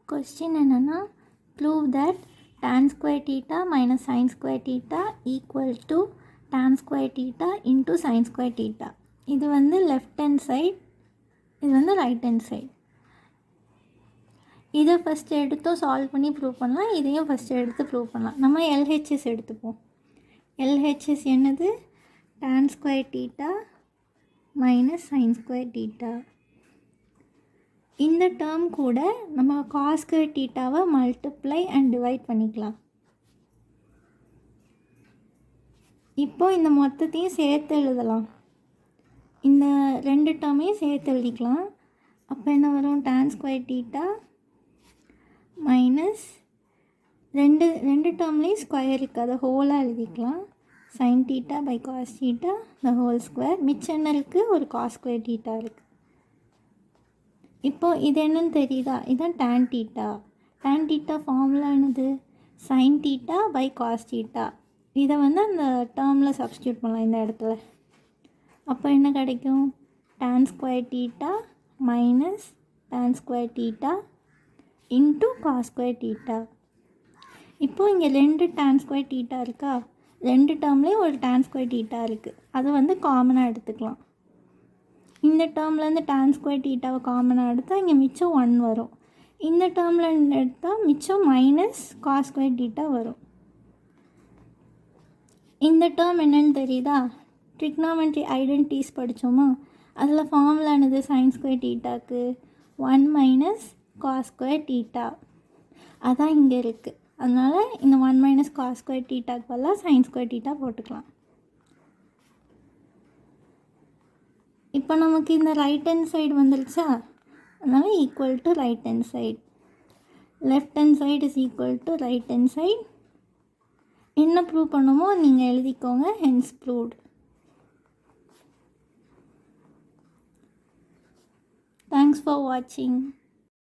Question என்னென்னா prove that tan²θ minus sin²θ equal to tan²θ into sin²θ. இது வந்து left hand side, இது வந்து ரைட் ஹேண்ட் சைட். இதை ஃபஸ்ட்டு எடுத்தும் சால்வ் பண்ணி ப்ரூவ் பண்ணலாம், இதையும் ஃபஸ்ட்டு எடுத்து ப்ரூவ் பண்ணலாம். நம்ம எல்ஹெச்எஸ் எடுத்துப்போம். எல்ஹெச்எஸ் என்னது? tan²θ minus sin²θ. இந்த டேர்ம் கூட நம்ம cos²θவை மல்டிப்ளை அண்ட் டிவைட் பண்ணிக்கலாம். இப்போ இந்த மொத்தத்தையும் சேர்த்து எழுதலாம். இந்த ரெண்டு டேர்மையும் சேர்த்து எழுதிக்கலாம். அப்போ என்ன வரும்? tan²θ மைனஸ் ரெண்டு டேர்ம்லேயும் ஸ்கொயர் இருக்குது, அதை ஹோலாக எழுதிக்கலாம். sin² by cos² the whole square. மிச்சம் என்ன இருக்குது? ஒரு cos²θ இருக்குது. இப்போது இது என்னன்னு தெரியுதா? இதுதான் tan². tan² ஃபார்முலா என்னது? sin² by cos². இதை வந்து அந்த டேர்மில் சப்ஸ்டியூட் பண்ணலாம் இந்த இடத்துல. அப்போ என்ன கிடைக்கும்? tan² minus tan² into cos². இப்போது இங்கே ரெண்டு tan² இருக்கா? ரெண்டு டேர்ம்லேயும் ஒரு tan² இருக்குது. அதை வந்து காமனாக எடுத்துக்கலாம். இந்த டேர்ம்லேருந்து tan²θவை காமனாக எடுத்தால் இங்கே மிச்சம் 1 வரும். இந்த டேர்மில் எடுத்தால் மிச்சம் மைனஸ் cos²θ வரும். இந்த டேர்ம் என்னன்னு தெரியுதா? ட்ரிக்னாமெட்ரி ஐடென்டிட்டிஸ் படித்தோமா? அதில் ஃபார்முலா என்னது? sin²θக்கு 1 மைனஸ் cos²θ. அதான் இங்கே இருக்குது. அதனால் இந்த 1 மைனஸ் cos²θக்கு பதிலாக sin²θ போட்டுக்கலாம். இப்போ நமக்கு இந்த ரைட் ஹேண்ட் சைடு வந்துருச்சா? அதனால் equal to right hand side. Left hand side is equal to right hand side. என்ன ப்ரூவ் பண்ணுமோ நீங்கள் எழுதிக்கோங்க. Hence proved. தேங்க்ஸ் ஃபார் வாட்சிங்.